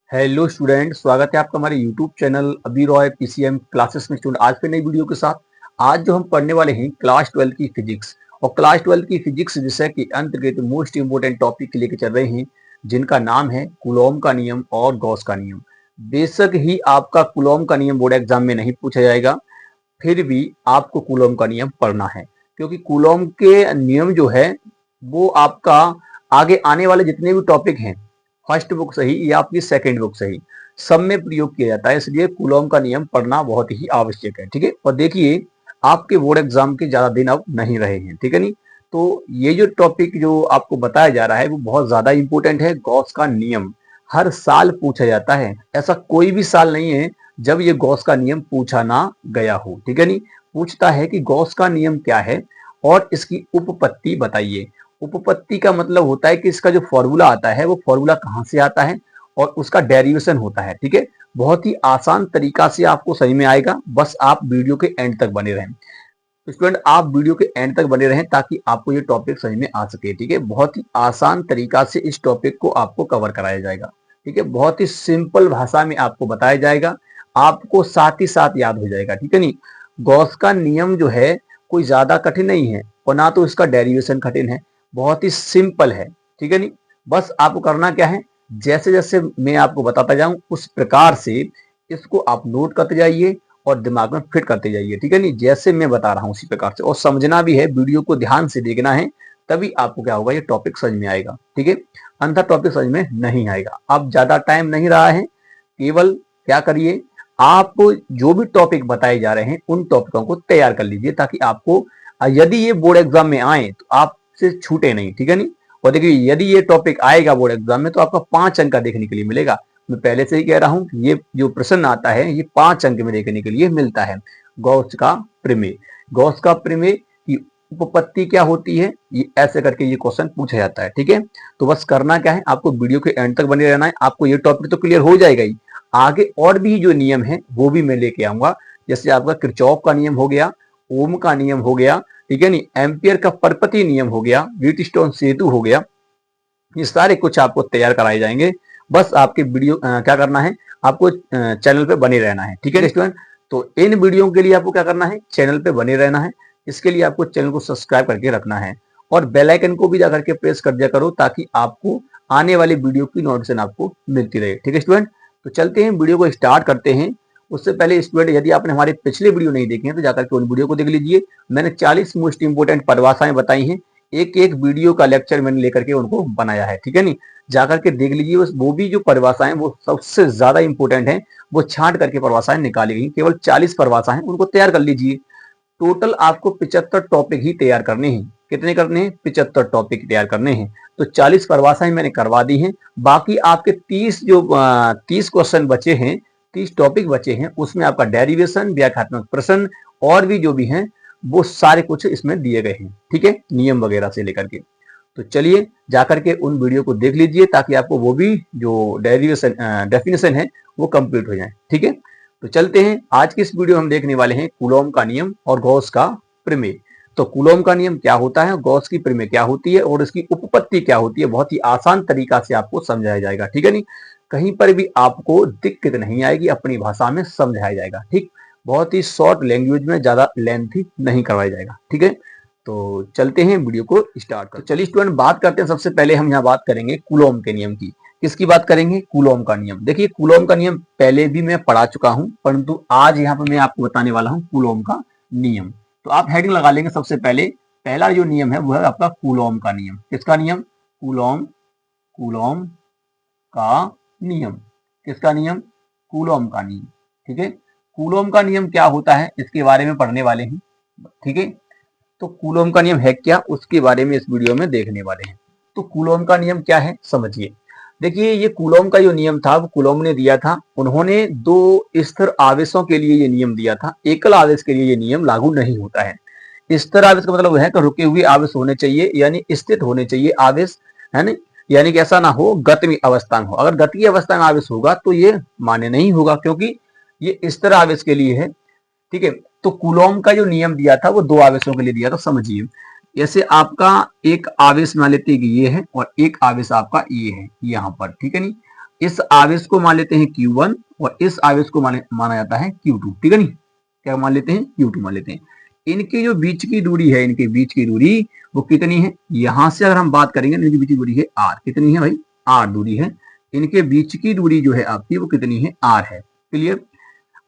Hello student, स्वागत है आपका हमारे यूट्यूब चैनल अभी रॉय पीसीएम क्लासेस में। स्टूडेंट, आज फिर नई वीडियो के साथ आज जो हम पढ़ने वाले हैं क्लास 12 की फिजिक्स। और क्लास 12 की फिजिक्स विषय के अंतर्गत मोस्ट इंपोर्टेंट टॉपिक लेके चल रहे हैं, जिनका नाम है कूलॉम का नियम और गॉस का नियम। बेशक ही आपका कूलॉम का नियम बोर्ड एग्जाम में नहीं पूछा जाएगा, फिर भी आपको कूलॉम का नियम पढ़ना है, क्योंकि कूलॉम के नियम जो है वो आपका आगे आने वाले जितने भी टॉपिक हैं, फर्स्ट बुक सही या आपकी सेकंड बुक सही, सब में प्रयोग किया जाता है। इसलिए कूलॉम का नियम पढ़ना बहुत ही आवश्यक है। ठीक है, और देखिए आपके बोर्ड एग्जाम के ज्यादा दिन अब नहीं रहे हैं, ठीक है नहीं। तो ये जो टॉपिक जो आपको बताया जा रहा है वो बहुत ज्यादा इंपॉर्टेंट है। गॉस का नियम हर साल पूछा जाता है, ऐसा कोई भी साल नहीं है जब ये गॉस का नियम पूछा ना गया हो। ठीक है नहीं, पूछता है कि गॉस का नियम क्या है और इसकी उपपत्ति बताइए। उपपत्ति का मतलब होता है कि इसका जो फॉर्मूला आता है वो फॉर्मूला कहाँ से आता है और उसका डेरिवेशन होता है। ठीक है, बहुत ही आसान तरीका से आपको सही में आएगा, बस आप वीडियो के एंड तक बने रहें। स्टूडेंट, आप वीडियो के एंड तक बने रहें ताकि आपको ये टॉपिक समझ में आ सके। ठीक है, बहुत ही आसान तरीका से इस टॉपिक को आपको कवर कराया जाएगा। ठीक है, बहुत ही सिंपल भाषा में आपको बताया जाएगा, आपको साथ ही साथ याद हो जाएगा। ठीक है नहीं, गॉस का नियम जो है कोई ज्यादा कठिन नहीं है और ना तो इसका डेरिवेशन कठिन है, बहुत ही सिंपल है। ठीक है नहीं, बस आपको करना क्या है, जैसे जैसे मैं आपको बताता जाऊं उस प्रकार से इसको आप नोट करते जाइए और दिमाग में फिट करते जाइए। ठीक है नहीं, जैसे मैं बता रहा हूँ उसी प्रकार से, और समझना भी है, वीडियो को ध्यान से देखना है, तभी आपको क्या होगा, ये टॉपिक समझ में आएगा। ठीक है, अन्यथा टॉपिक समझ में नहीं आएगा। अब ज्यादा टाइम नहीं रहा है, केवल क्या करिए, आप जो भी टॉपिक बताए जा रहे हैं उन टॉपिकों को तैयार कर लीजिए, ताकि आपको यदि ये बोर्ड एग्जाम में आए तो आपसे छूटे नहीं। ठीक है नहीं, और देखिए यदि ये टॉपिक आएगा बोर्ड एग्जाम में तो आपका 5 अंक का देखने के लिए मिलेगा। मैं पहले से ही कह रहा हूं, ये जो प्रश्न आता है ये 5 अंक में देखने के लिए मिलता है। गॉस का प्रमेय, गॉस का प्रमेय की उपपत्ति क्या होती है, ये ऐसे करके ये क्वेश्चन पूछा जाता है। ठीक है, तो बस करना क्या है, आपको वीडियो के एंड तक बने रहना है। आपको ये टॉपिक तो क्लियर हो जाएगा ही, आगे और भी जो नियम है वो भी मैं लेके आऊंगा। जैसे आपका किरचॉफ का नियम हो गया, ओम का नियम हो गया, ठीक है नहीं, एम्पियर का परपति नियम हो गया, व्हीटस्टोन सेतु हो गया, ये सारे कुछ आपको तैयार कराए जाएंगे। बस आपके वीडियो क्या करना है, आपको चैनल पे बने रहना है। ठीक है स्टूडेंट, तो इन वीडियो के लिए आपको क्या करना है, चैनल पे बने रहना है। इसके लिए आपको चैनल को सब्सक्राइब करके रखना है और बेल आइकन को भी जाकर के प्रेस कर दिया करो, ताकि आपको आने वाली वीडियो की नोटिफिकेशन आपको मिलती रहे। ठीक है स्टूडेंट, तो चलते हैं वीडियो को स्टार्ट करते हैं। उससे पहले स्टूडेंट, यदि आपने हमारे पिछले वीडियो नहीं देखे हैं तो जाकर के उन वीडियो को देख लीजिए। मैंने 40 मोस्ट इंपोर्टेंट परिभाषाएं बताई हैं, एक एक वीडियो का लेक्चर मैंने लेकर के उनको बनाया है। ठीक है नहीं, जाकर के देख लीजिए, वो भी जो परिभाषाएं वो सबसे ज्यादा इंपॉर्टेंट है, वो छांट करके परिभाषाएं निकाली गई, केवल 40 परिभाषाएं, उनको तैयार कर लीजिए। टोटल आपको 75 टॉपिक ही तैयार करने हैं। कितने करने हैं, 75 टॉपिक तैयार करने हैं। तो 40 परिभाषाएं मैंने करवा दी हैं, बाकी आपके 30 क्वेश्चन बचे हैं, 30 टॉपिक बचे हैं, उसमें आपका डेरिवेशन, व्याख्यात्मक प्रश्न और भी जो भी हैं वो सारे कुछ इसमें दिए गए हैं। ठीक है, नियम वगैरह से लेकर के। तो चलिए जाकर के उन वीडियो को देख लीजिए, ताकि आपको वो भी जो डेरिवेशन डेफिनेशन है वो कंप्लीट हो जाए। ठीक है, तो चलते हैं। आज की इस वीडियो में हम देखने वाले हैं कूलॉम का नियम और गॉस का प्रमेय। तो कूलॉम का नियम क्या होता है, गॉस की प्रमेय क्या होती है और इसकी उपपत्ति क्या होती है, बहुत ही आसान तरीका से आपको समझाया जाएगा। ठीक है नहीं, कहीं पर भी आपको दिक्कत नहीं आएगी, अपनी भाषा में समझाया जाएगा। ठीक, बहुत ही शॉर्ट लैंग्वेज में, ज्यादा लेंथी नहीं करवाया जाएगा। ठीक है, तो चलते हैं वीडियो को स्टार्ट कर। तो चलिए स्टूडेंट, बात करते हैं। सबसे पहले हम यहाँ बात करेंगे कूलॉम के नियम की। किसकी बात करेंगे, कूलॉम का नियम। देखिए कूलॉम का नियम पहले भी मैं पढ़ा चुका हूं, परंतु आज यहाँ पर मैं आपको बताने वाला हूं कूलॉम का नियम। तो आप हेडिंग लगा लेंगे। सबसे पहले पहला जो नियम है वो है आपका कूलॉम का नियम। किसका नियम, कूलॉम, कूलॉम का नियम। किसका नियम, कूलॉम का नियम। ठीक है, कूलॉम का नियम क्या होता है इसके बारे में पढ़ने वाले हैं। ठीक है, तो कूलॉम का नियम है क्या, उसके बारे में इस वीडियो में देखने वाले हैं। तो कूलॉम का नियम क्या है समझिए। देखिए ये कूलॉम का जो नियम था वो कूलॉम ने दिया था। उन्होंने दो स्थिर आवेशों के लिए ये नियम दिया था, एकल आवेश के लिए ये नियम लागू नहीं होता है। स्थिर आवेश का मतलब है कि रुके हुए आवेश होने चाहिए, यानी स्थित होने चाहिए आवेश, है ना, यानी कि ऐसा ना हो गतिज अवस्था में हो। अगर गतिज अवस्था में आवेश होगा तो ये मान्य नहीं होगा, क्योंकि ये स्थिर आवेश के लिए है। ठीक है, तो कूलॉम का जो नियम दिया था वो दो आवेशों के लिए दिया था। समझिए, जैसे आपका एक आवेश मान लेते हैं कि ये है और एक आवेश आपका ये है यहाँ पर। ठीक है नहीं, इस आवेश को मान लेते हैं Q1 और इस आवेश को माना जाता है Q2, ठीक है नहीं, क्या मान लेते हैं, Q2 मान लेते हैं। इनकी जो बीच की दूरी है, इनके बीच की दूरी वो कितनी है, यहां से अगर हम बात करेंगे इनकी बीच की दूरी है R, कितनी है भाई, R दूरी है। इनके बीच की दूरी जो है आपकी वो कितनी है, R है। क्लियर।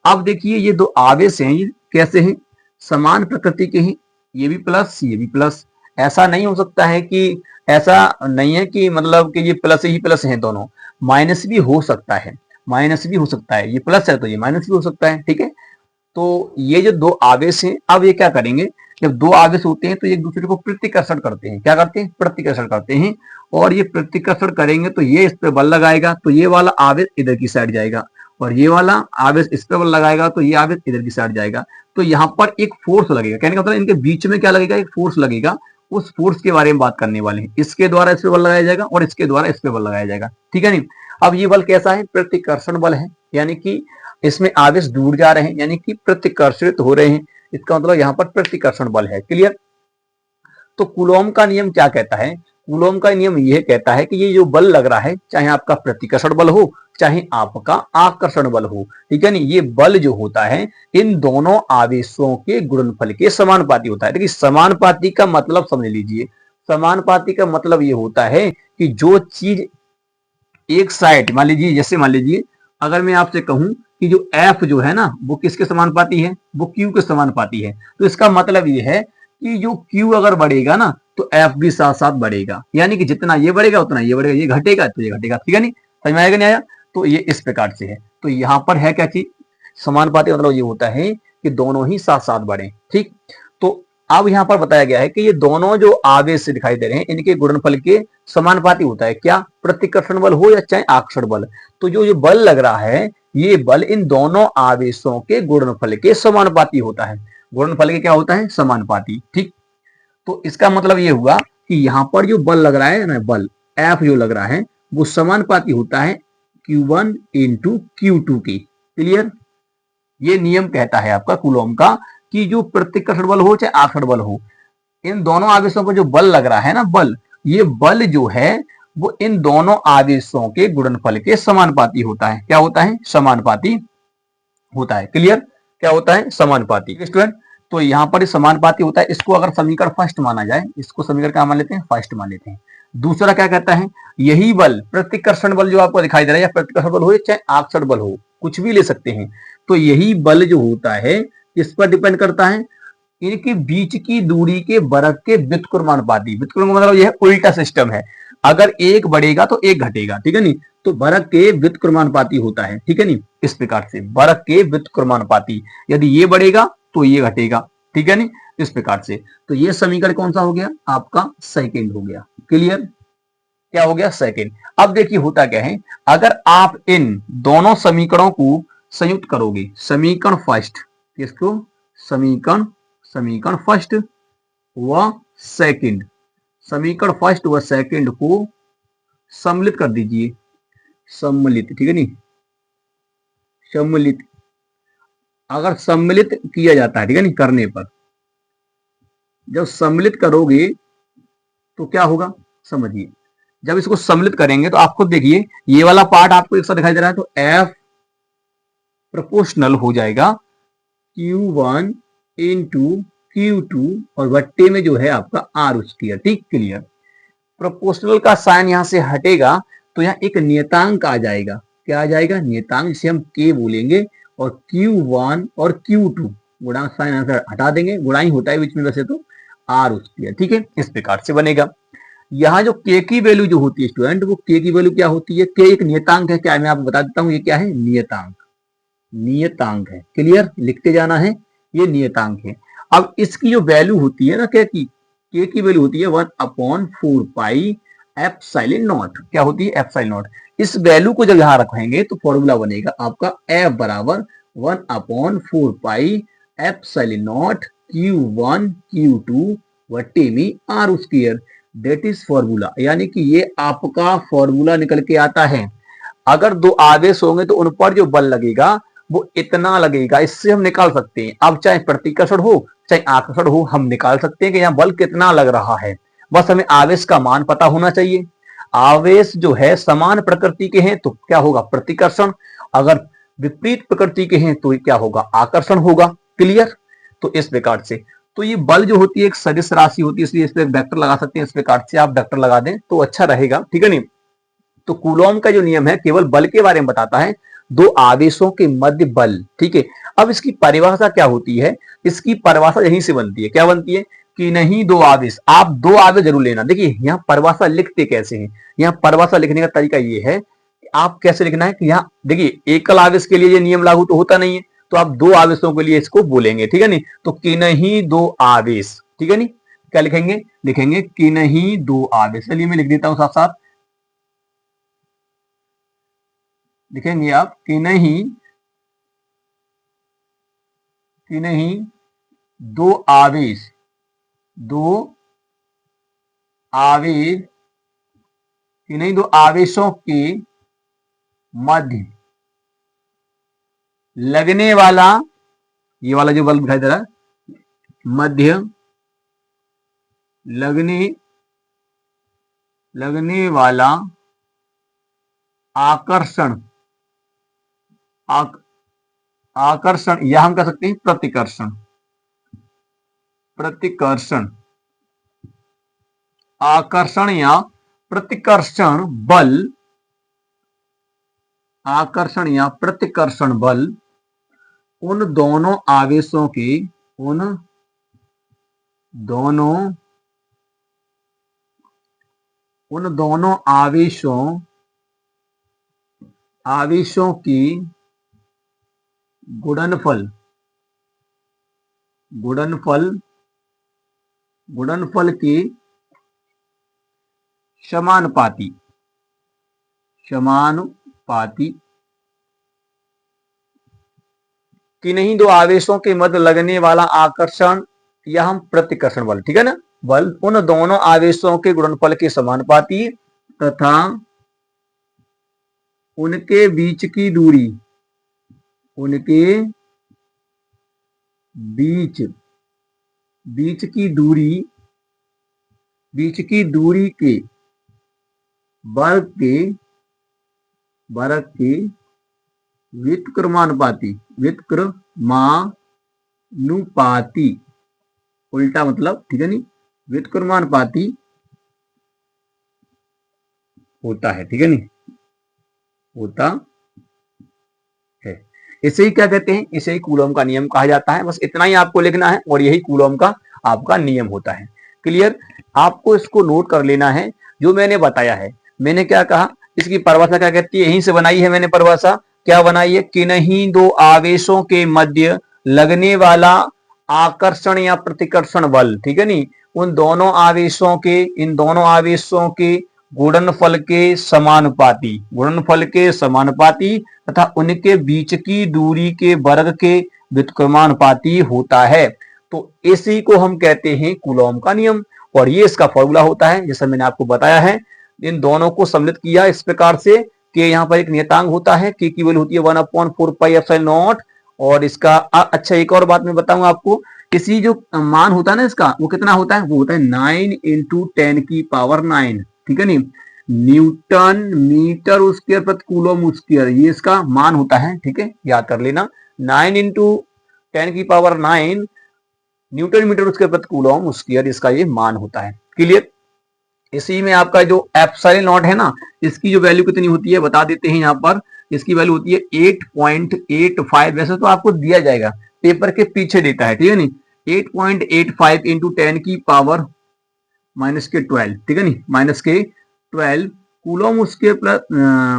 अब देखिए ये दो आवेश हैं, ये कैसे हैं, समान प्रकृति के हैं, ये भी प्लस ये भी प्लस। ऐसा नहीं हो सकता है कि, ऐसा नहीं है कि मतलब कि ये प्लस ही प्लस हैं दोनों, माइनस भी हो सकता है, माइनस भी हो सकता है, ये प्लस है तो ये माइनस भी हो सकता है, ठीक है। तो ये जो दो आवेश हैं, अब ये क्या करेंगे, जब दो आवेश होते हैं तो एक दूसरे को प्रतिकर्षण करते हैं, क्या करते हैं, प्रतिकर्षण करते हैं। और ये प्रतिकर्षण करेंगे तो ये इस पे बल लगाएगा तो ये वाला आवेश इधर की साइड जाएगा, और ये वाला आवेश इस पे बल लगाएगा तो ये आवेश इधर की साइड जाएगा। तो यहाँ पर एक फोर्स लगेगा, कहने का मतलब इनके बीच में क्या लगेगा, एक फोर्स लगेगा। उस फोर्स के बारे में बात करने वाले हैं, इसके द्वारा इस पे बल लगाया जाएगा और इसके द्वारा इस पे बल लगाया जाएगा, ठीक है नहीं। अब ये बल कैसा है, प्रतिकर्षण बल है, यानी कि इसमें आवेश दूर जा रहे हैं, यानी कि प्रतिकर्षित हो रहे हैं, इसका मतलब यहाँ पर प्रतिकर्षण बल है। क्लियर। तो कूलॉम का नियम क्या कहता है, कूलॉम का नियम यह कहता है कि ये जो बल लग रहा है, चाहे आपका प्रतिकर्षण बल हो चाहे आपका आकर्षण बल हो, ठीक है नहीं, ये बल जो होता है इन दोनों आवेशों के गुणनफल के समानुपाती होता है। देखिए समानुपाती का मतलब समझ लीजिए, समानुपाती का मतलब ये होता है कि जो चीज एक साइड, मान लीजिए जैसे मान लीजिए अगर मैं आपसे कहूं कि जो F जो है ना वो किसके समानुपाती है, वो Q के समानुपाती है, तो इसका मतलब ये है कि जो Q अगर बढ़ेगा ना तो F भी साथ साथ बढ़ेगा, यानी कि जितना ये बढ़ेगा उतना ये बढ़ेगा, ये घटेगा तो ये घटेगा, ठीक है नहीं, समझ में आएगा नहीं आया। तो ये इस प्रकार से है। तो यहाँ पर है क्या चीज, समानुपाती मतलब ये होता है कि दोनों ही साथ साथ बढ़े, ठीक। तो अब यहाँ पर बताया गया है कि ये दोनों जो आवेश से दिखाई दे रहे हैं इनके गुणनफल के समानुपाती होता है, क्या, प्रतिकर्षण बल हो या चाहे आकर्षण बल। तो जो ये बल लग रहा है ये बल इन दोनों आवेशों के गुणनफल के समानुपाती होता है, गुणनफल के क्या होता है, समानुपाती, ठीक। तो इसका मतलब ये हुआ कि यहाँ पर जो बल लग रहा है ना, बल F जो लग रहा है वो समानुपाती होता है Q1 इंटू Q2 की। क्लियर। ये नियम कहता है आपका कूलॉम का कि जो प्रतिकर्षण बल हो चाहे आकर्षण बल हो, इन दोनों आवेशों पर जो बल लग रहा है ना, बल, ये बल जो है वो इन दोनों आवेशों के गुणनफल के समानुपाती होता है, क्या होता है, समानुपाती होता है। क्लियर। क्या होता है, समानुपाती। स्टूडेंट तो यहाँ पर समानुपाती होता है, इसको अगर समीकरण फर्स्ट माना जाए, इसको समीकरण क्या मान लेते हैं, फर्स्ट मान लेते हैं। दूसरा क्या कहता है, यही बल प्रतिकर्षण बल जो आपको दिखाई दे रहा है, या प्रतिकर्षण बल हो चाहे आकर्षण बल हो, कुछ भी ले सकते हैं, तो यही बल जो होता है इस पर डिपेंड करता है इनके बीच की दूरी के वर्ग के व्युत्क्रमानुपाती। व्युत्क्रम मतलब यह उल्टा सिस्टम है, अगर एक बढ़ेगा तो एक घटेगा, ठीक है नहीं, तो वर्ग के व्युत्क्रमानुपाती होता है, ठीक है नहीं, इस प्रकार से वर्ग के व्युत्क्रमानुपाती, यदि ये बढ़ेगा तो ये घटेगा, ठीक है नहीं, इस प्रकार से। तो ये समीकरण कौन सा हो गया आपका, सेकंड हो गया। क्लियर। क्या हो गया, सेकंड। अब देखिए होता क्या है, अगर आप इन दोनों समीकरणों को संयुक्त करोगे, समीकरण फर्स्ट, किसको, समीकरण समीकरण फर्स्ट व सेकंड, समीकरण फर्स्ट व सेकंड को सम्मिलित कर दीजिए, सम्मिलित, ठीक है नहीं, सम्मिलित, अगर सम्मिलित किया जाता है, ठीक है नहीं, करने पर, जब सम्मिलित करोगे तो क्या होगा, समझिए, जब इसको सम्मिलित करेंगे तो आप खुद देखिए ये वाला पार्ट आपको एक साथ दिखाई दे रहा है, तो F प्रोपोर्शनल हो जाएगा Q1 इंटू Q2 और बट्टे में जो है आपका R स्क्वायर, ठीक। क्लियर। प्रोपोर्शनल का साइन यहां से हटेगा तो यहाँ एक नियतांक आ जाएगा, क्या आ जाएगा, नियतांक, जिसे हम K बोलेंगे, और Q1 और Q2 गुणांक साइन यहां से हटा देंगे, गुणा ही होता है बीच में वैसे तो, R स्क्वायर, ठीक है, इस प्रकार से बनेगा। यहाँ जो K की वैल्यू जो होती है स्टूडेंट, वो K की वैल्यू क्या होती है, K एक नियतांक है, क्या मैं आपको बता देता हूँ, ये क्या है, नियतांक, नियतांक है। क्लियर, लिखते जाना है, ये नियतांक है। अब इसकी जो वैल्यू होती है ना, K की वैल्यू होती है 1/4 पाई एप्सिलॉन नॉट, क्या होती है, एप्सिलॉन नॉट। इस वैल्यू को जब यहां रखेंगे तो फॉर्मूला बनेगा आपका F बराबर 1/4 pi epsilon not Q1 Q2 वट्टे में R square, that is formula, यानी कि ये आपका फॉर्मूला निकल के आता है। अगर दो आवेश होंगे तो उन पर जो बल लगेगा वो इतना लगेगा, इससे हम निकाल सकते हैं। अब चाहे प्रतिकर्षण हो चाहे आकर्षण हो, हम निकाल सकते हैं कि यहाँ बल कितना लग रहा है, बस हमें आवेश का मान पता होना चाहिए। आवेश जो है समान प्रकृति के हैं तो क्या होगा, प्रतिकर्षण। अगर विपरीत प्रकृति के हैं तो क्या होगा, आकर्षण होगा। क्लियर। तो इस प्रकार से तो ये बल जो होती है एक सदिश राशि होती है, इसलिए इस पे वेक्टर लगा सकते हैं। इस प्रकार से आप वेक्टर लगा दें तो अच्छा रहेगा, ठीक है नहीं। तो कूलॉम का जो नियम है केवल बल के बारे में बताता है, दो आवेशों के मध्य बल। ठीक है। अब इसकी परिभाषा क्या होती है, इसकी परिभाषा यहीं से बनती है। क्या बनती है कि नहीं दो आवेश, आप दो आवेश जरूर लेना। देखिए यहाँ परिभाषा लिखते कैसे हैं, यहाँ परिभाषा लिखने का तरीका ये है कि आप कैसे लिखना है कि यहाँ देखिए एकल आवेश के लिए ये नियम लागू तो होता नहीं है, तो आप दो आवेशों के लिए इसको बोलेंगे, ठीक है नहीं। तो कि नहीं दो आवेश, ठीक है नहीं। क्या लिखेंगे, लिखेंगे कि नहीं दो आवेश। चलिए मैं लिख देता हूं साथ साथ, लिखेंगे आप कि नहीं दो आवेश, दो आवेश, कि नहीं दो आवेशों के मध्य लगने वाला, ये वाला जो बल दिखाई दे रहा है, मध्य लगने वाला आकर्षण, आकर्षण या हम कह सकते हैं प्रतिकर्षण, प्रतिकर्षण, आकर्षण या प्रतिकर्षण बल, आकर्षण या प्रतिकर्षण बल उन दोनों आवेशों के, उन दोनों आवेशों की गुणनफल के समानुपाती, कि नहीं दो आवेशों के मध्य लगने वाला आकर्षण या हम प्रतिकर्षण बल, ठीक है ना, बल उन दोनों आवेशों के गुणनफल के समानुपाती तथा उनके बीच की दूरी, उनके बीच की दूरी के वर्ग के व्युत्क्रमानुपाती, उल्टा मतलब, ठीक है नहीं, व्युत्क्रमानुपाती होता है, ठीक है नहीं, होता है। इसे ही क्या कहते हैं, इसे ही कूलॉम का नियम कहा जाता है। बस इतना ही आपको लिखना है और यही कूलॉम का आपका नियम होता है। क्लियर। आपको इसको नोट कर लेना है जो मैंने बताया है। मैंने क्या कहा, इसकी परिभाषा क्या कहती है, यहीं से बनाई है मैंने परिभाषा। क्या बनाई है कि नहीं दो आवेशों के मध्य लगने वाला आकर्षण या प्रतिकर्षण बल, ठीक है नहीं, उन दोनों आवेशों के, इन दोनों आवेशों के गुणनफल के समानुपाती तथा उनके बीच की दूरी के वर्ग के व्युत्क्रमानुपाती होता है। तो इसी को हम कहते हैं कूलॉम का नियम, और ये इसका फॉर्मूला होता है जैसा मैंने आपको बताया है। इन दोनों को सम्मिलित किया इस प्रकार से कि यहाँ पर एक नियतांक होता है, के की वैल्यू होती है 1/4πε0, और इसका अच्छा एक और बात मैं बताऊंगा आपको, इसी जो मान होता है ना इसका, वो कितना होता है, वो होता है 9 × 10⁹, ठीक है नहीं, न्यूटन मीटर स्क्वायर प्रति कूलम स्क्वायर, ये इसका मान होता है, ठीक है, याद कर लेना। 9 × 10⁹ न्यूटन मीटर स्क्वायर प्रति कूलम स्क्वायर इसका ये मान होता है। क्लियर। इसी में आपका जो एप्सिलॉन नॉट है ना, इसकी जो वैल्यू कितनी होती है बता देते हैं। यहाँ पर इसकी वैल्यू होती है 8.85। वैसे तो आपको दिया जाएगा, पेपर के पीछे देता है, ठीक है नहीं, 8.85 × 10⁻⁻12, ठीक है नहीं, -12 कूलम स्क्वायर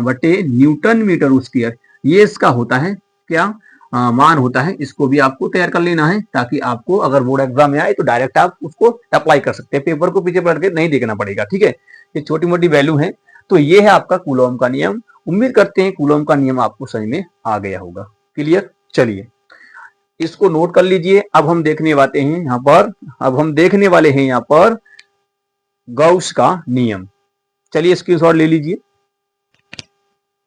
बटे न्यूटन मीटर स्क्वायर, ये इसका होता है क्या, मान होता है। इसको भी आपको तैयार कर लेना है ताकि आपको अगर बोर्ड एग्जाम में आए तो डायरेक्ट आप उसको अप्लाई कर सकते हैं, पेपर को पीछे पढ़ के नहीं देखना पड़ेगा, ठीक है। ये छोटी मोटी वैल्यू है। तो ये है आपका कूलॉम का नियम। उम्मीद करते हैं कूलॉम का नियम आपको समझ में आ गया होगा। क्लियर। चलिए इसको नोट कर लीजिए। अब हम देखने वाले हैं यहाँ पर, गॉस का नियम। चलिए स्क्रीनशॉट ले लीजिए।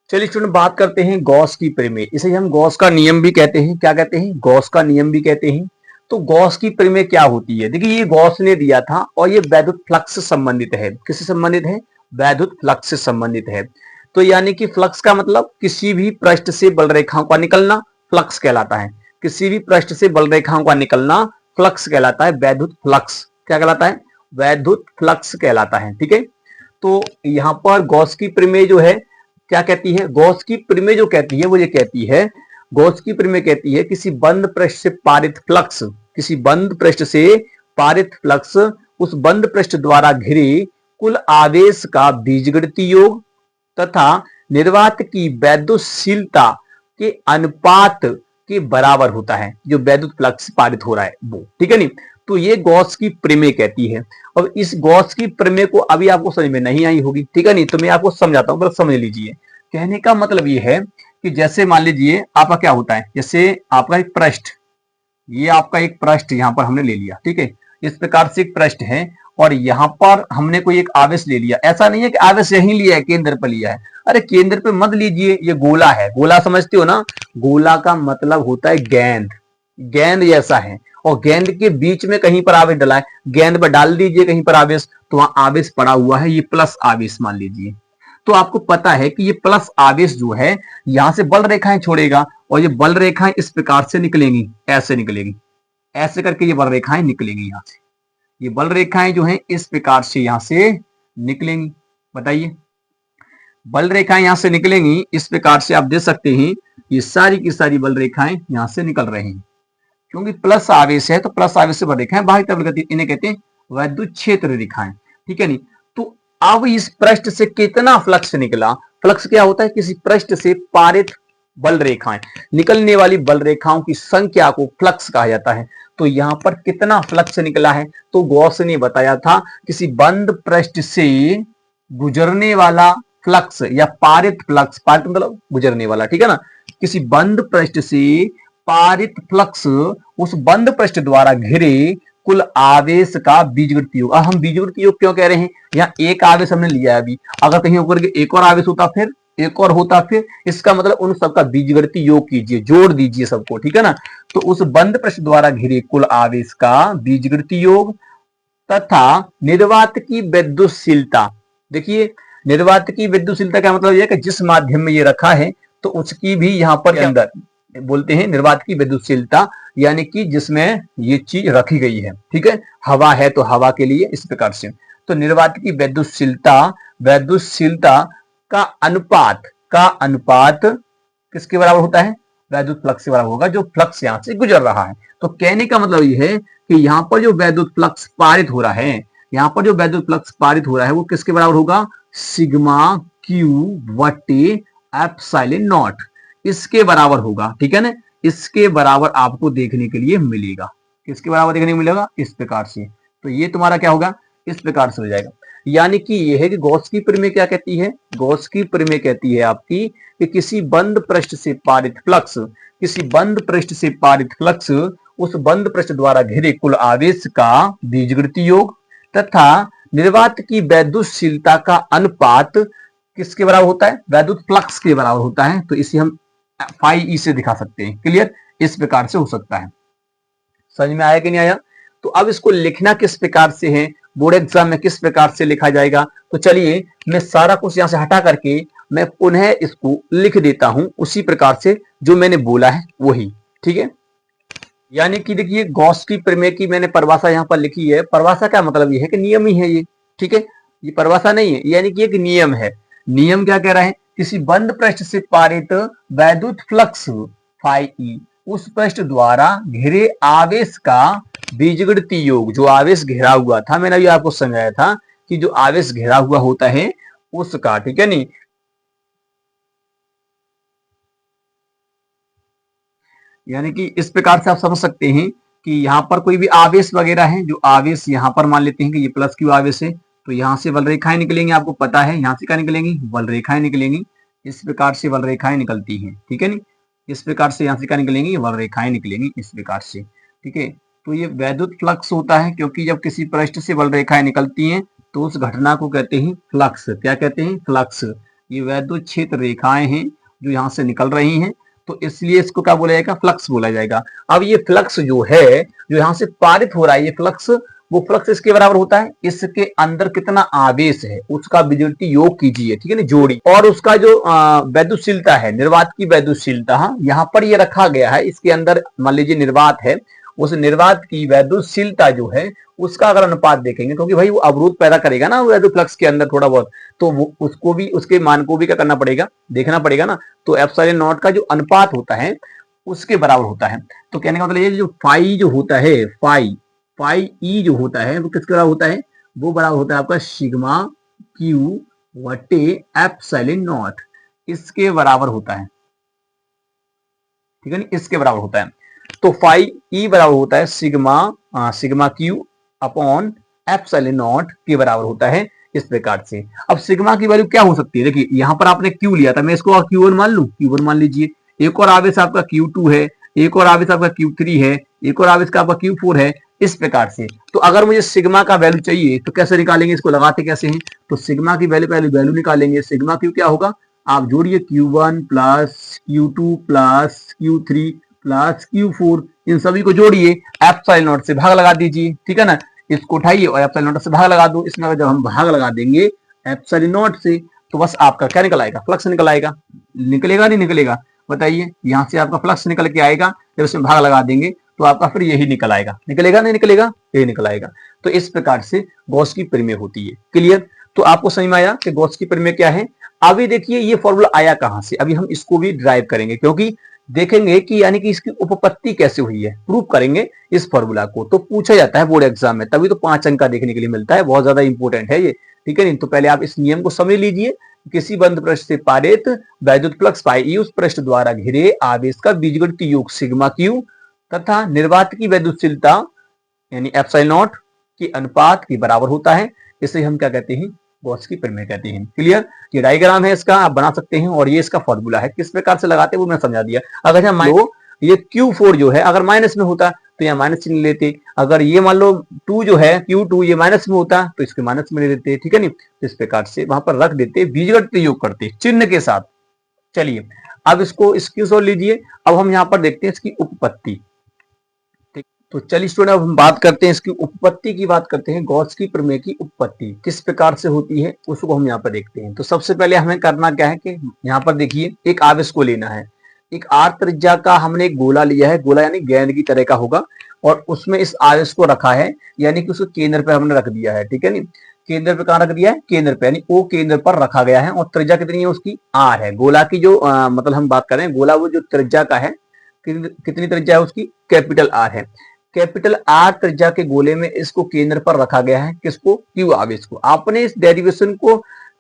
चलिए स्टूडेंट बात करते हैं गॉस की प्रमेय। इसे हम गॉस का नियम भी कहते हैं। क्या कहते हैं, गॉस का नियम भी कहते हैं। तो गॉस की प्रमेय क्या होती है, देखिए ये गॉस ने दिया था और ये वैद्युत फ्लक्स से संबंधित है। किससे संबंधित है, वैद्युत फ्लक्स से संबंधित है। तो यानी कि फ्लक्स का मतलब किसी भी पृष्ठ से बल रेखाओं का निकलना फ्लक्स कहलाता है। किसी भी पृष्ठ से बल रेखाओं का निकलना फ्लक्स कहलाता है। वैद्युत फ्लक्स क्या कहलाता है? वैद्युत फ्लक्स कहलाता है। ठीक है, तो यहां पर गॉस की प्रमेय जो है क्या कहती है? गॉस की प्रमेय जो कहती है वो ये कहती है, गॉस की प्रमेय कहती है किसी बंद पृष्ठ से पारित फ्लक्स, किसी बंद पृष्ठ से पारित फ्लक्स उस बंद पृष्ठ द्वारा घिरे कुल आवेश का बीजगणितीय योग तथा निर्वात की वैद्युतशीलता के अनुपात के बराबर होता है। जो वैद्युत फ्लक्स पारित हो रहा है वो, ठीक है नहीं? तो ये गॉस की प्रमेय कहती है। अब इस गॉस की प्रमेय को अभी आपको समझ में नहीं आई होगी, ठीक है नहीं? तो मैं आपको समझाता हूं, बस समझ लीजिए। कहने का मतलब ये है कि जैसे मान लीजिए आपका क्या होता है, जैसे आपका एक पृष्ठ, ये आपका एक पृष्ठ यहां पर हमने ले लिया, ठीक है? इस प्रकार से एक पृष्ठ है और यहां पर हमने कोई एक आवेश ले लिया। ऐसा नहीं है कि आवेश यहीं लिया है, केंद्र पर लिया है। अरे केंद्र पे मत लीजिए, ये गोला है। गोला समझते हो ना? गोला का मतलब होता है गेंद, गेंद जैसा है और गेंद के बीच में कहीं पर आवेश डला है। गेंद पर डाल दीजिए कहीं पर आवेश, तो वहां आवेश पड़ा हुआ है, ये प्लस आवेश मान लीजिए। तो आपको पता है कि ये प्लस आवेश जो है यहां से बल रेखाएं छोड़ेगा और ये बल रेखाएं इस प्रकार से निकलेंगी, ऐसे निकलेगी, ऐसे करके ये बल रेखाएं निकलेंगी। यहां से ये बल रेखाएं जो हैं इस प्रकार से यहां से निकलेंगी। बताइए, बल रेखाएं यहां से निकलेंगी इस प्रकार से, आप देख सकते हैं ये सारी की सारी बल रेखाएं यहां से निकल रही हैं। क्योंकि प्लस आवेश है तो प्लस आवेश से बल रेखाएं बाहरी तरफ गति, इन्हें कहते हैं वैद्युत क्षेत्र रेखाएं, ठीक है नहीं? तो अब इस पृष्ठ से कितना फ्लक्स निकला? फ्लक्स क्या होता है? किसी पृष्ठ से पारित बल रेखाएं, निकलने वाली बल रेखाओं की संख्या को फ्लक्स कहा जाता है। तो यहां पर कितना फ्लक्स निकला है? तो गॉस ने बताया था किसी बंद पृष्ठ से गुजरने वाला फ्लक्स या पारित फ्लक्स, पारित मतलब गुजरने वाला, ठीक है ना? किसी बंद पृष्ठ से पारित फ्लक्स उस बंद पृष्ठ द्वारा घिरे कुल आवेश का बीजगणितीय योग। हम बीजगणितीय योग क्यों कह रहे हैं? यहाँ एक आवेश हमने लिया है अभी, अगर कहीं ऊपर के एक और आवेश होता फिर एक और होता फिर, इसका मतलब उन सबका बीजगणितीय योग कीजिए, जोड़ दीजिए सबको, ठीक है ना? तो उस बंद पृष्ठ द्वारा घिरे कुल आवेश का बीजगणितीय योग तथा निर्वात की विद्युतशीलता। देखिए, निर्वात की विद्युतशीलता का मतलब यह है कि जिस माध्यम में ये रखा है तो उसकी भी यहां पर अंदर बोलते हैं निर्वात की विद्युतशीलता, यानी कि जिसमें ये चीज रखी गई है, ठीक है? हवा है तो हवा के लिए इस प्रकार से। तो निर्वात की विद्युतशीलता, विद्युतशीलता का अनुपात किसके बराबर होता है? वैद्युत फ्लक्स के बराबर होगा, जो फ्लक्स यहां से गुजर रहा है। तो कहने का मतलब ये है कि यहां पर जो वैद्युत फ्लक्स पारित हो रहा है, यहां पर जो वैद्युत फ्लक्स पारित हो रहा है वो किसके बराबर होगा? सिग्मा क्यू बटे एप्सिलॉन नॉट, इसके बराबर होगा, ठीक है ना? इसके बराबर आपको देखने के लिए मिलेगा। किसके बराबर देखने को मिलेगा? इस प्रकार से। तो ये तुम्हारा क्या होगा? इस प्रकार से हो जाएगा। यानी कि ये है कि गॉस की प्रमेय क्या कहती है? गॉस की प्रमेय कहती है आपकी कि किसी बंद पृष्ठ से पारित फ्लक्स, किसी बंद पृष्ठ से पारित फ्लक्स उस बंद पृष्ठ द्वारा घिरे कुल आवेश का बीजगणितीय योग तथा निर्वात की वैद्युतशीलता का अनुपात किसके बराबर होता है? वैद्युत फ्लक्स के बराबर होता है। तो इसे हम फाई ई से दिखा सकते हैं। क्लियर? इस प्रकार से हो सकता है। समझ में आया कि नहीं आया? तो अब इसको लिखना किस प्रकार से है, बोर्ड एग्जाम में किस प्रकार से लिखा जाएगा? तो चलिए मैं सारा कुछ यहां से हटा करके मैं पुनः इसको लिख देता हूं उसी प्रकार से जो मैंने बोला है वही, ठीक है? यानी कि देखिए, गॉस की प्रमेय की मैंने परिभाषा यहां पर लिखी है। परिभाषा का मतलब ये है कि नियम ही है ये, ठीक है? ये परिभाषा नहीं है, यानी कि एक नियम है। नियम क्या कह रहा है? किसी बंद पृष्ठ से पारित वैद्युत फ्लक्स फाई ई उस पृष्ठ द्वारा घिरे आवेश का बीजगणितीय योग, जो आवेश घिरा हुआ था, मैंने अभी आपको समझाया था कि जो आवेश घिरा हुआ होता है उसका, ठीक है नहीं? यानी कि इस प्रकार से आप समझ सकते हैं कि यहाँ पर कोई भी आवेश वगैरह है, जो आवेश यहाँ पर मान लेते हैं कि ये प्लस क्यू आवेश है, तो यहाँ से बल रेखाएं निकलेंगी, आपको पता है यहाँ से क्या निकलेंगी? बल रेखाएं निकलेंगी। इस प्रकार से बल रेखाएं निकलती हैं, ठीक है नहीं? इस प्रकार से यहाँ से क्या निकलेंगी? बल रेखाएं निकलेंगी इस प्रकार से, ठीक है? तो ये वैद्युत फ्लक्स होता है, क्योंकि जब किसी पृष्ठ से बल रेखाएं निकलती हैं तो उस घटना को कहते हैं फ्लक्स। क्या कहते हैं? फ्लक्स। ये वैद्युत क्षेत्र रेखाएं हैं जो यहाँ से निकल रही हैं, तो इसलिए इसको क्या बोला जाएगा? फ्लक्स बोला जाएगा। अब ये फ्लक्स जो है, जो यहां से पारित हो रहा है, ये फ्लक्स वो फ्लक्स इसके बराबर होता है इसके अंदर कितना आवेश है उसका बीजगणितीय योग कीजिए, ठीक है ना, जोड़ी, और उसका जो वैद्युतशीलता है, निर्वात की वैद्युतशीलता, हाँ, यहाँ पर ये रखा गया है, इसके अंदर मान लीजिए निर्वात है, उस निर्वात की वैद्युतशीलता जो है उसका अगर अनुपात देखेंगे, क्योंकि भाई वो अवरोध पैदा करेगा ना वैद्युत फ्लक्स के अंदर थोड़ा बहुत, तो वो उसको भी, उसके मान को भी क्या करना पड़ेगा, देखना पड़ेगा ना। तो एप्सिलॉन नॉट का जो अनुपात होता है उसके बराबर होता है। तो कहने का मतलब ये जो फाई जो होता है, फाई फाई ई जो होता है वो किसके बराबर होता है, वो बराबर होता है आपका सिग्मा क्यू वटे एप्सिलॉन नॉट, इसके बराबर होता है, ठीक है ना, इसके बराबर होता है। तो फाई ई बराबर होता है sigma Q upon epsilon not के बराबर होता है, इस प्रकार से। अब सिग्मा की वैल्यू क्या हो सकती है, देखिए यहाँ पर आपने क्यू लिया था, मैं इसको Q1 मान लूं, Q1 मान लीजिए, एक और आवेश आपका Q2 है, एक और आवेश आपका Q3 है, एक और आवेश का आपका Q4 है, इस प्रकार से। तो अगर मुझे सिग्मा का वैल्यू चाहिए तो कैसे निकालेंगे, इसको लगाते कैसे हैं, तो सिग्मा की वैल्यू पहले वैल्यू निकालेंगे, सिग्मा क्यू क्या होगा, आप जोड़िए Q1 plus Q2 plus Q3 plus Q4, इन सभी को जोड़िए, एप्सिलॉन नॉट से भाग लगा दीजिए, ठीक है ना, इसको उठाइए और एप्सिलॉन नॉट से भाग लगा दो। इसमें जब हम भाग लगा देंगे एप्सिलॉन नॉट से तो बस आपका क्या निकल आएगा, फ्लक्स निकल आएगा, निकलेगा नहीं निकलेगा, बताइए, यहाँ से आपका फ्लक्स निकल के आएगा, जब इसमें भाग लगा देंगे तो आपका फिर यही निकल आएगा, निकलेगा नहीं निकलेगा, यही निकल आएगा। तो इस प्रकार से गॉस की प्रमेय होती है। क्लियर? तो आपको समझ में आया कि गॉस की प्रमेय क्या है। अभी देखिए ये फॉर्मूला आया कहां से, अभी हम इसको भी ड्राइव करेंगे, क्योंकि देखेंगे कि यानी कि इसकी उपपत्ति कैसे हुई है, प्रूव करेंगे इस फॉर्मूला को। तो पूछा जाता है बोर्ड एग्जाम में, तभी तो 5 अंक का देखने के लिए मिलता है, बहुत ज्यादा इंपॉर्टेंट है ये, ठीक है नहीं। तो पहले आप इस नियम को समझ लीजिए, किसी बंद पृष्ठ से पारित वैद्युत फ्लक्स पाई ई उस पृष्ठ द्वारा घिरे आवेश का बीजगणितीय योग सिग्मा क्यू तथा निर्वात की वैद्युतशीलता यानी एप्सिलॉन नॉट के अनुपात के बराबर होता है। इसे हम क्या कहते हैं, गॉस की प्रमेय कहते हैं। क्लियर? ये डायग्राम है इसका, आप बना सकते हैं, और ये इसका फॉर्मूला है, किस प्रकार से लगाते हैं वो मैं समझा दिया। अगर हम मान लो ये Q4 जो है अगर माइनस में होता तो यहाँ माइनस चिन्ह लेते, अगर ये मान लो 2 जो है Q2 ये माइनस में होता तो इसके माइनस में ले लेते, ठीक है नहीं, तो इस प्रकार से वहां पर रख देते, बीजगणितीय योग करते चिन्ह के साथ। चलिए अब इसको स्क्रीनशॉट लीजिए, अब हम यहाँ पर देखते हैं इसकी उपपत्ति। तो चलिए स्टूडेंट अब हम बात करते हैं इसकी उपपत्ति की, बात करते हैं गॉस की प्रमेय की उपपत्ति किस प्रकार से होती है उसको हम यहाँ पर देखते हैं। तो सबसे पहले हमें करना क्या है कि यहाँ पर देखिए एक आवेश को लेना है, एक आर त्रिज्या का हमने एक गोला लिया है, गोला यानी गेंद की तरह का होगा, और उसमें इस आवेश को रखा है, यानी कि उसको केंद्र पर हमने रख दिया है, ठीक है नी, केंद्र पे कहाँ रख दिया है, केंद्र पे, यानी ओ केंद्र पर रखा गया है, और त्रिज्या कितनी है उसकी, आर है। गोला की जो मतलब हम बात करें, गोला वो जो त्रिज्या का है, कितनी त्रिज्या है उसकी, कैपिटल आर है। कैपिटल आर त्रिज्या के गोले में इसको केंद्र पर रखा गया है, किसको, क्यू आवेश को। आपने इस डेरिवेशन को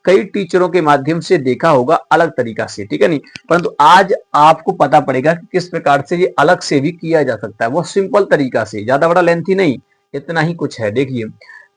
कई टीचरों के माध्यम से देखा होगा अलग तरीका से, ठीक है नहीं, परंतु आज आपको पता पड़ेगा कि किस प्रकार से ये अलग से भी किया जा सकता है, वो सिंपल तरीका से, ज्यादा बड़ा लेंथी नहीं, इतना ही कुछ है। देखिए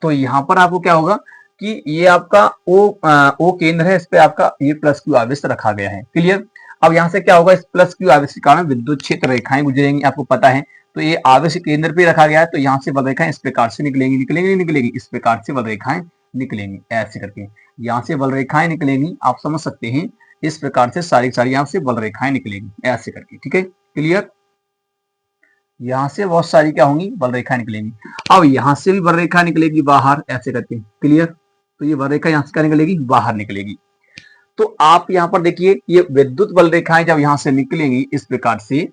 तो यहाँ पर आपको क्या होगा कि ये आपका ओ केंद्र है, इस पे आपका ये प्लस क्यू आवेश रखा गया है। क्लियर? अब यहाँ से क्या होगा, इस प्लस क्यू आवेश के कारण विद्युत क्षेत्र रेखाएं गुजरेंगी, आपको पता है। तो ये आवेश केंद्र पे रखा गया है, तो यहाँ से बल रेखाएं इस प्रकार से निकलेंगी, निकलेंगी, इस प्रकार से बल रेखाएं निकलेंगी, ऐसे करके यहाँ से बल रेखाएं निकलेंगी, आप समझ सकते हैं, इस प्रकार से सारी सारी यहाँ से बल रेखाएं निकलेंगी, ऐसे करके, ठीक है। क्लियर? यहाँ से बहुत सारी क्या होंगी, बल रेखाएं निकलेंगी। अब यहाँ से भी बल रेखा निकलेगी बाहर, ऐसे करके। क्लियर? तो ये बल रेखा यहाँ से क्या निकलेगी, बाहर निकलेगी। तो आप यहाँ पर देखिए ये विद्युत बल रेखाएं जब यहाँ से निकलेंगी इस प्रकार से,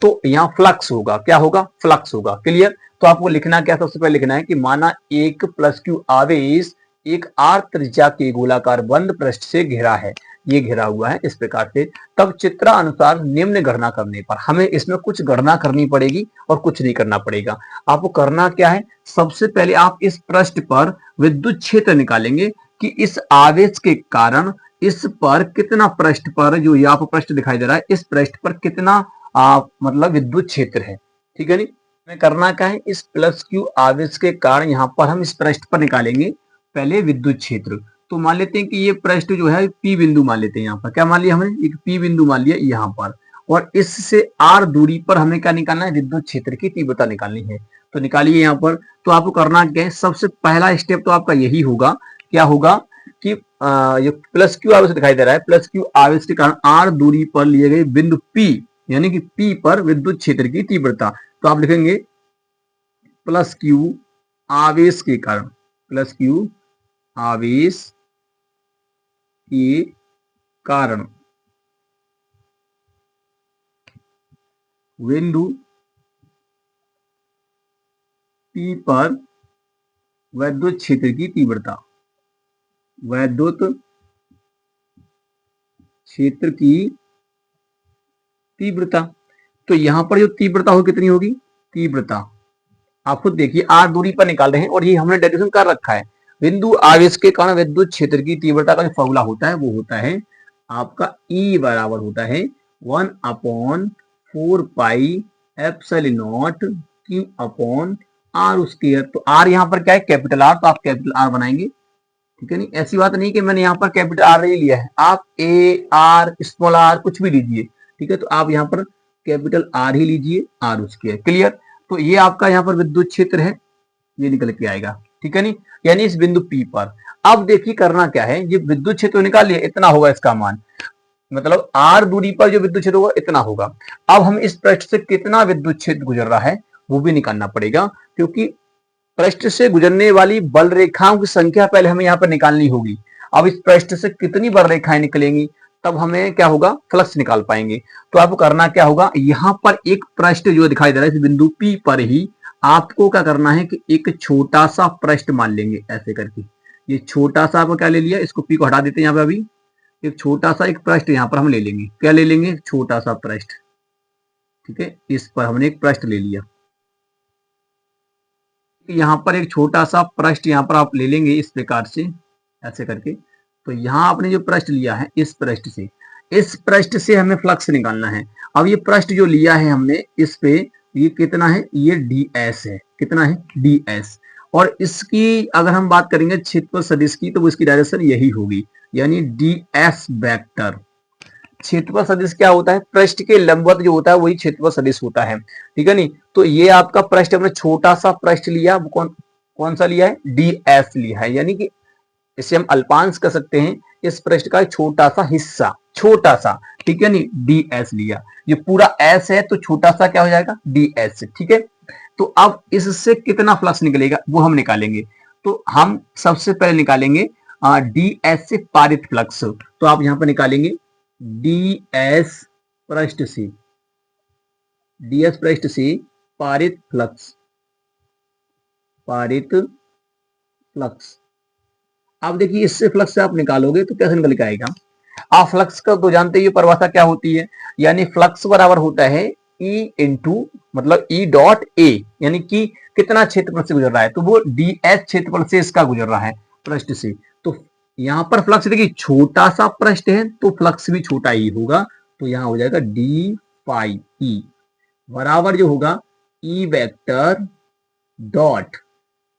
तो यहाँ फ्लक्स होगा, क्या होगा, फ्लक्स होगा। क्लियर? तो आपको लिखना क्या, सबसे पहले लिखना है कि माना एक प्लस क्यू आवेश एक आर त्रिज्या के गोलाकार बंद पृष्ठ से घिरा है, ये घिरा हुआ है इस प्रकार से, तब चित्रानुसार निम्न गणना करने पर, हमें इसमें कुछ गणना करनी पड़ेगी और कुछ नहीं करना पड़ेगा। आपको करना क्या है, सबसे पहले आप इस पृष्ठ पर विद्युत क्षेत्र निकालेंगे कि इस आवेश के कारण इस पर कितना, पृष्ठ पर जो यहाँ पर पृष्ठ दिखाई दे रहा है, इस पृष्ठ पर कितना मतलब विद्युत क्षेत्र है, ठीक है नहीं। हमें करना क्या है, इस प्लस क्यू आवेश के कारण यहाँ पर हम इस पृष्ठ पर निकालेंगे पहले विद्युत क्षेत्र। तो मान लेते हैं कि ये पृष्ठ जो है पी बिंदु मान लेते हैं, यहाँ पर क्या मान लिया हमने, एक पी बिंदु मान लिया यहाँ पर, और इससे आर दूरी पर हमें क्या निकालना है, विद्युत क्षेत्र की तीव्रता निकालनी है। तो निकालिए यहाँ पर। तो आपको करना क्या है, सबसे पहला स्टेप तो आपका यही होगा, क्या होगा कि ये प्लस क्यू आवेश दिखाई दे रहा है, प्लस क्यू आवेश के कारण आर दूरी पर लिए गए बिंदु पी, यानी कि पी पर विद्युत क्षेत्र की तीव्रता। तो आप लिखेंगे प्लस क्यू आवेश के कारण, प्लस Q आवेश के कारण बिंदु P पर वैद्युत क्षेत्र की तीव्रता, वैद्युत क्षेत्र की तीव्रता, तो यहां पर जो तीव्रता हो कितनी होगी, तीव्रता आप खुद देखिए r दूरी पर निकाल रहे हैं और ये हमने डेरिवेशन कर रखा है। बिंदु आवेश के कारण विद्युत क्षेत्र की तीव्रता का जो फॉर्मूला होता है वो होता है आपका E बराबर होता है 1/4 pi epsilon not Q upon R square. तो R यहाँ पर क्या है, कैपिटल R, तो आप कैपिटल R बनाएंगे, ठीक है। नहीं, ऐसी बात नहीं कि मैंने यहाँ पर कैपिटल R नहीं लिया है, आप ए आर स्मॉल r कुछ भी लीजिए, ठीक है। तो आप यहाँ पर कैपिटल R ही लीजिए, R स्क्वायर, क्लियर। तो ये आपका यहाँ पर विद्युत क्षेत्र है, ये निकल के आएगा, ठीक है। नहीं, यानी इस बिंदु P पर अब देखिए करना क्या है, ये विद्युत क्षेत्र निकाल लिया, इतना होगा इसका मान, मतलब R दूरी पर जो विद्युत क्षेत्र होगा इतना होगा। अब हम इस पृष्ठ से कितना विद्युत क्षेत्र गुजर रहा है वो भी निकालना पड़ेगा, क्योंकि पृष्ठ से गुजरने वाली बल रेखाओं की संख्या पहले हमें यहाँ पर निकालनी होगी। अब इस पृष्ठ से कितनी बल रेखाएं निकलेंगी तब हमें क्या होगा, फ्लक्स निकाल पाएंगे। तो आपको करना क्या होगा, यहाँ पर एक पृष्ठ जो दिखाई दे रहा है इस बिंदु P पर ही आपको क्या करना है कि एक छोटा सा पृष्ठ मान लेंगे, ऐसे करके ये छोटा सा आपको क्या ले लिया, इसको P को हटा देते हैं यहाँ पे, अभी एक छोटा सा एक पृष्ठ यहाँ पर हम ले लेंगे, क्या ले लेंगे, छोटा सा पृष्ठ, ठीक है। इस पर हमने एक पृष्ठ ले लिया, यहाँ पर एक छोटा सा पृष्ठ यहाँ पर आप ले लेंगे इस प्रकार से, ऐसे करके। तो यहाँ आपने जो पृष्ठ लिया है इस पृष्ठ से हमें फ्लक्स निकालना है। अब ये पृष्ठ जो लिया है हमने इस पे, ये कितना है, ये ds है, कितना है, ds। और इसकी अगर हम बात करेंगे क्षेत्रफल सदिश की तो इसकी डायरेक्शन यही होगी, यानी ds वेक्टर। क्षेत्रफल सदिश क्या होता है, पृष्ठ के लंबवत जो होता है वही क्षेत्रफल सदिश होता है, ठीक है। नहीं, तो ये आपका पृष्ठ हमने छोटा सा पृष्ठ लिया, कौन सा लिया है, ds लिया है, यानी कि इसे हम अल्पांश कर सकते हैं, इस पृष्ठ का छोटा सा हिस्सा, छोटा सा, ठीक है। नहीं, ds लिया, ये पूरा s है तो छोटा सा क्या हो जाएगा, ds, ठीक है। तो अब इससे कितना फ्लक्स निकलेगा वो हम निकालेंगे। तो हम सबसे पहले निकालेंगे ds से पारित फ्लक्स। तो आप यहां पर निकालेंगे ds पृष्ठ से पारित फ्लक्स, आप देखिए इससे फ्लक्स से आप निकालोगे तो कैसे निकल के आएगा। आप फ्लक्स का तो जानते ही परिभाषा क्या होती है, यानी फ्लक्स बराबर होता है E इंटू मतलब E डॉट A, यानी कि कितना क्षेत्रफल से गुजर रहा है, तो वो ds क्षेत्रफल से इसका गुजर रहा है पृष्ठ से। तो यहाँ पर फ्लक्स देखिए छोटा सा पृष्ठ है तो फ्लक्स भी छोटा ही होगा, तो यहाँ हो जाएगा d फाई E बराबर जो होगा E वेक्टर डॉट,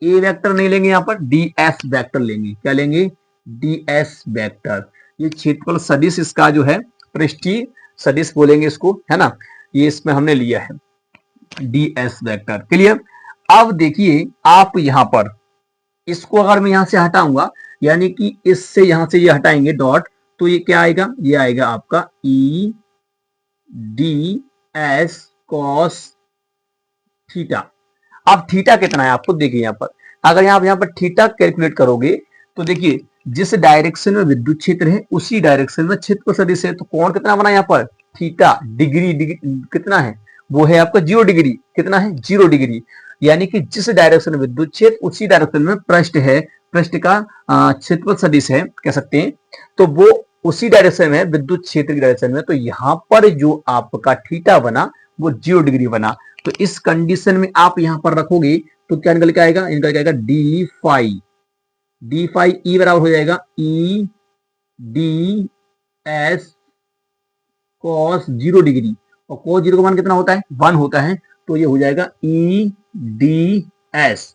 ए वेक्टर नहीं लेंगे, यहाँ पर ds वेक्टर लेंगे, क्या लेंगे, ds वेक्टर। ये क्षेत्रफल सदिश इसका जो है पृष्ठीय सदिश बोलेंगे इसको, है ना, ये इसमें हमने लिया है ds वेक्टर, क्लियर। अब देखिए आप यहाँ पर इसको अगर मैं यहाँ से हटाऊंगा, यानी कि इससे यहाँ से ये हटाएंगे डॉट, तो ये क्या आएगा, ये आएगा आपका E ds cos थीटा। अब थीटा कितना है आपको देखिए यहाँ पर, अगर आप यहाँ पर थीटा कैलकुलेट करोगे तो देखिए जिस डायरेक्शन में विद्युत क्षेत्र है उसी डायरेक्शन में क्षेत्रफल सदिश है, तो कोण कितना बना यहाँ पर, थीटा, डिग्री कितना है, वो है आपका 0 डिग्री, कितना है, 0 डिग्री। यानी कि जिस डायरेक्शन में विद्युत क्षेत्र उसी डायरेक्शन में पृष्ठ है, पृष्ठ का क्षेत्रफल सदिश है कह सकते हैं, तो वो उसी डायरेक्शन में विद्युत क्षेत्र की डायरेक्शन में, तो यहाँ पर जो आपका थीटा बना वो 0 डिग्री बना। तो इस कंडीशन में आप यहां पर रखोगे तो क्या निकल के आएगा, निकल के आएगा डी फाई ई बराबर हो जाएगा E D S cos 0 degree, और कॉस 0 का मान कितना होता है, 1 होता है, तो ये हो जाएगा ई डी एस,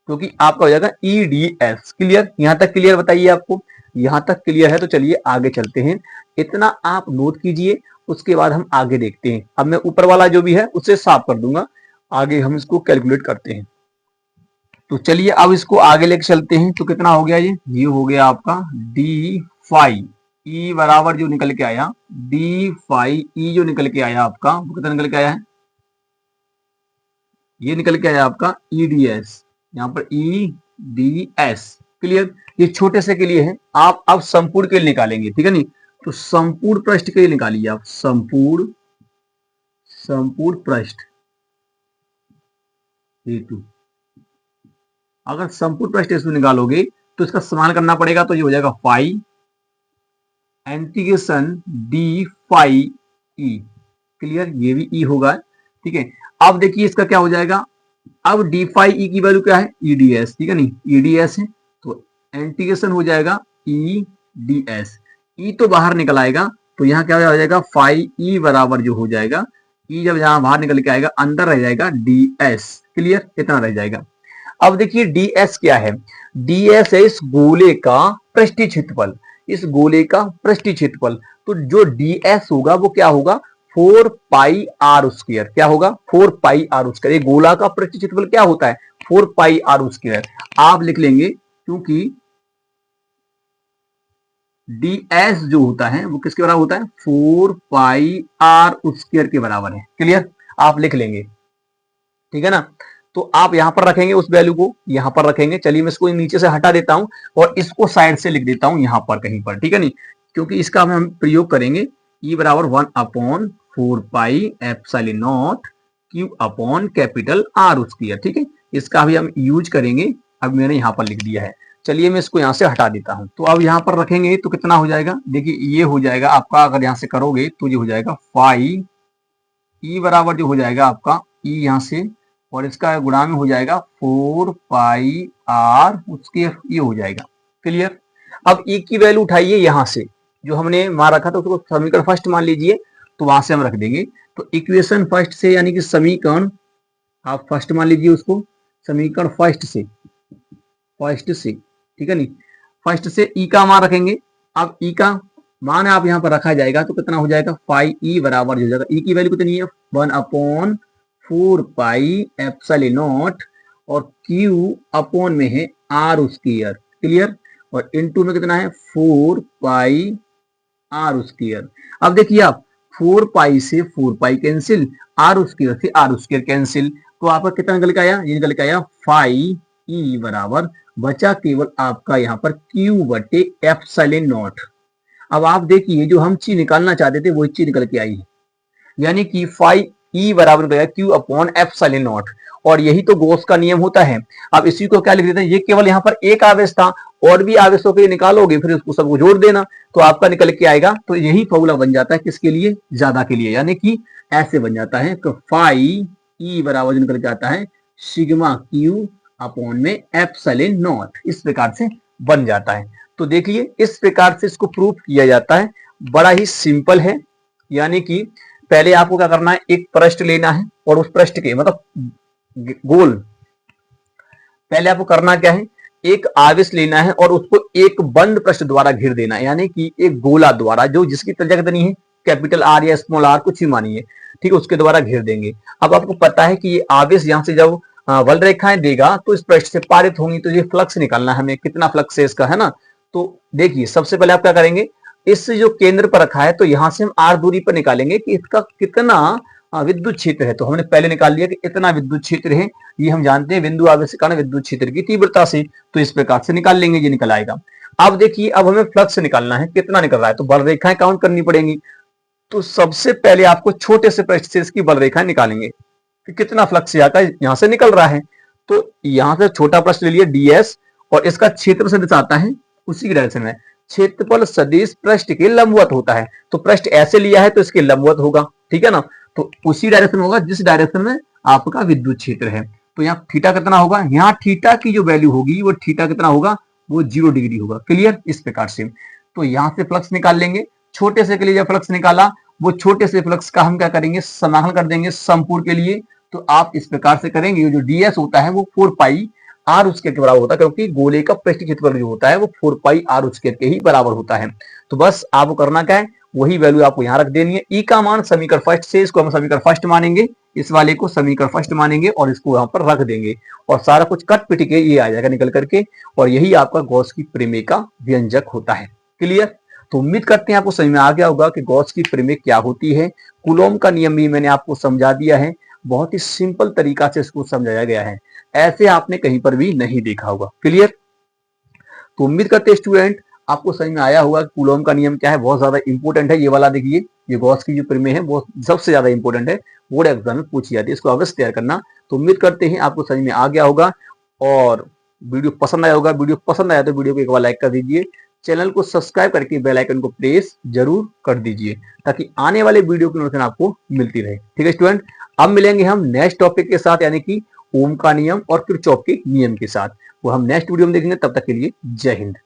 क्योंकि आपका हो जाएगा ई डी एस। क्लियर, यहां तक क्लियर बताइए आपको, यहां तक क्लियर है तो चलिए आगे चलते हैं, इतना आप नोट कीजिए, उसके बाद हम आगे देखते हैं। अब मैं ऊपर वाला जो भी है उसे साफ कर दूंगा, आगे हम इसको कैलकुलेट करते हैं। तो चलिए अब इसको आगे लेके चलते हैं, तो कितना हो गया, ये हो गया आपका डी फाई ई बराबर जो निकल के आया, डी फाई ई जो निकल के आया आपका, वो कितना निकल के आया है, ये निकल के आया आपका ई डी एस, यहाँ पर EDS। क्लियर, ये छोटे से के लिए है। आप अब संपूर्ण के लिए निकालेंगे, ठीक है नहीं। तो संपूर्ण पृष्ठ के लिए निकालिए आप, संपूर्ण पृष्ठ हेतु। अगर संपूर्ण पृष्ठ हेतु निकालोगे तो इसका समान करना पड़ेगा, तो ये हो जाएगा फाई इंटीग्रेशन डी फाई ई। क्लियर, ये भी ई होगा, ठीक है। अब देखिए इसका क्या हो जाएगा, अब डी फाई ई की वैल्यू क्या है, ईडीएस, ठीक है नहीं, ईडीएस है, तो इंटीग्रेशन हो जाएगा ई डी एस। ई तो बाहर निकल आएगा, तो यहाँ क्या हो जाएगा, फाई ई बराबर जो हो जाएगा, ई जब यहाँ बाहर निकल के आएगा अंदर रह जाएगा डी एस। क्लियर, इतना रह जाएगा। अब देखिए डी एस क्या है, डी एस है इस गोले का पृष्ठीय क्षेत्रफल, इस गोले का पृष्ठीय क्षेत्रफल। तो जो डी एस होगा वो क्या होगा, 4 पाई आर स्क्वायर। क्या होगा, 4 पाई आर स्क्वायर। ये गोला का पृष्ठीय क्षेत्रफल क्या होता है, 4 पाई आर स्क्वायर। आप लिख लेंगे, क्योंकि डी एस जो होता है वो किसके बराबर होता है, 4 पाई आर स्क्वायर के बराबर है। क्लियर, आप लिख लेंगे, ठीक है ना। तो आप यहां पर रखेंगे उस वैल्यू को, यहां पर रखेंगे। चलिए मैं इसको नीचे से हटा देता हूं और इसको साइड से लिख देता हूं यहां पर कहीं पर, ठीक है नहीं, क्योंकि इसका हम प्रयोग करेंगे। ई बराबर 1/4 pi epsilon not Q upon capital R square, ठीक है। इसका भी हम यूज करेंगे। अब मैंने यहां पर लिख दिया है। चलिए मैं इसको यहां से हटा देता हूं। तो अब यहां पर रखेंगे तो कितना हो जाएगा, देखिए ये हो जाएगा आपका, अगर यहां से करोगे तो ये हो जाएगा फाई ई बराबर जो हो जाएगा आपका ई यहां से, और इसका गुणा में हो जाएगा 4 पाई आर स्क्वायर, ये हो जाएगा। क्लियर, अब ई की वैल्यू उठाइए यहां से, जो हमने मान रखा था उसको समीकरण फर्स्ट मान लीजिए, तो वहां से हम रख देंगे। तो इक्वेशन फर्स्ट से, यानी कि समीकरण आप फर्स्ट मान लीजिए उसको, समीकरण फर्स्ट से, ठीक है नहीं, फर्स्ट से ई का मान रखेंगे। अब ई का मान आप यहाँ पर रखा जाएगा तो कितना हो जाएगा, फाई ई बराबर हो जाएगा, ई की वैल्यू कितनी है, 1/4 पाई एप्सिलॉन नॉट, और क्यू अपॉन में है आर स्क्वायर। क्लियर, और इनटू में कितना है, 4 पाई आर स्क्वायर। अब देखिए आप 4 पाई से 4 पाई कैंसिल, आर स्क्वायर से आर स्क्वायर कैंसिल, तो आपका कितना निकल के आया, ये निकल के आया फाई ई बराबर, बचा केवल आपका यहाँ पर क्यू बटे एप्सिलॉन नॉट। अब आप देखिए जो हम चीज निकालना चाहते थे वो चीज निकल के आई है, यानी कि फाई ई बराबर क्यू अपॉन एप्सिलॉन नॉट, और यही तो गॉस का नियम होता है। अब इसी को क्या लिख देते हैं, ये केवल यहाँ पर एक आवेश था, और भी आवेशों के निकालोगे फिर उसको सबको जोड़ देना तो आपका निकल के आएगा। तो यही फॉर्मूला बन जाता है किसके लिए, ज्यादा के लिए, यानी कि ऐसे बन जाता है कि फाई ई बराबर जो निकल के आता है सिग्मा क्यू अपॉन में एप्सिलॉन नॉट, इस प्रकार से बन जाता है। तो देखिए इस प्रकार से इसको प्रूफ किया जाता है, बड़ा ही सिंपल है। यानी कि पहले आपको क्या करना है, एक पृष्ठ लेना है, और उस पृष्ठ के मतलब गोल, पहले आपको करना क्या है, एक आवेश लेना है और उसको एक बंद पृष्ठ द्वारा घेर देना है, यानी कि एक गोला द्वारा, जो जिसकी त्रिज्या कितनी है, कैपिटल आर या स्मॉल आर कुछ भी मानिए, ठीक है, उसके द्वारा घेर देंगे। अब आपको पता है कि ये आवेश यहां से जब वल रेखाएं देगा तो इस पृष्ठ से पारित होंगी, तो ये फ्लक्स निकालना है हमें, कितना फ्लक्स है इसका, है ना। तो देखिए सबसे पहले आप क्या करेंगे, इस जो केंद्र पर रखा है तो यहां से हम आर दूरी पर निकालेंगे कि इसका कितना विद्युत क्षेत्र है। तो हमने पहले निकाल लिया कि इतना विद्युत क्षेत्र है, ये हम जानते हैं बिंदु आवेश के कारण विद्युत क्षेत्र की तीव्रता से, तो इस प्रकार से निकाल लेंगे, ये निकल आएगा। अब देखिए अब हमें फ्लक्स निकालना है, कितना निकल रहा है, तो बल रेखाएं काउंट करनी पड़ेंगी। तो सबसे पहले आपको छोटे से पृष्ठ से इसकी बल रेखाएं निकालेंगे कि कितना फ्लक्स यहाँ से निकल रहा है। तो यहां से छोटा पृष्ठ ले लिया डीएस, और इसका क्षेत्र सदिश आता है उसी की डायरेक्शन में, क्षेत्रफल सदिश पृष्ठ के लंबवत होता है। तो पृष्ठ ऐसे लिया है तो इसके लंबवत होगा, ठीक है ना, तो उसी डायरेक्शन होगा जिस डायरेक्शन में आपका विद्युत क्षेत्र है। तो यहाँ थीटा कितना होगा, यहाँ थीटा की जो वैल्यू होगी वो थीटा कितना होगा, वो 0 डिग्री होगा। क्लियर, इस प्रकार से तो यहाँ से फ्लक्स निकाल लेंगे। छोटे से के लिए जब फ्लक्स निकाला, वो छोटे से फ्लक्स का हम क्या करेंगे, समाकलन कर देंगे संपूर्ण के लिए। तो आप इस प्रकार से करेंगे, जो डीएस होता है वो 4 पाई आर स्क्वायर के बराबर होता है, क्योंकि गोले का पृष्ठीय क्षेत्रफल जो होता है वो 4 पाई आर स्क्वायर के ही बराबर होता है। तो बस आपको करना क्या है, वही वैल्यू आपको यहाँ रख देनी है। ई का मान समीकरण फर्स्ट से, इसको हम समीकरण फर्स्ट मानेंगे, इस वाले को समीकरण फर्स्ट मानेंगे और इसको यहाँ पर रख देंगे, और सारा कुछ कट पिट के ये आ जाएगा निकल करके, और यही आपका गॉस की प्रमेय का व्यंजक होता है। क्लियर, तो उम्मीद करते हैं आपको समझ में आ गया होगा कि गॉस की प्रमेय क्या होती है। कूलॉम का नियम भी मैंने आपको समझा दिया है। बहुत ही सिंपल तरीका से इसको समझाया गया है, ऐसे आपने कहीं पर भी नहीं देखा होगा। क्लियर? तो उम्मीद करते हैं स्टूडेंट आपको समझ में आया होगा कि कूलॉम का नियम क्या है, बहुत ज्यादा इंपॉर्टेंट है। ये वाला देखिए, ये गॉस की जो प्रमेय है वो सबसे ज्यादा इंपॉर्टेंट है, बोर्ड एग्जाम में पूछी जाती है, इसको अवश्य तैयार करना। तो उम्मीद करते हैं आपको समझ में आ गया होगा और वीडियो पसंद आया होगा। वीडियो पसंद आया तो वीडियो को एक बार लाइक कर दीजिए, चैनल को सब्सक्राइब करके बेल आइकन को प्रेस जरूर कर दीजिए ताकि आने वाले वीडियो की नोटिफिकेशन आपको मिलती रहे। ठीक है स्टूडेंट, अब मिलेंगे हम नेक्स्ट टॉपिक के साथ, यानी कि ओम का नियम और किरचॉफ के नियम के साथ। वो हम नेक्स्ट वीडियो में देखेंगे। तब तक के लिए जय हिंद।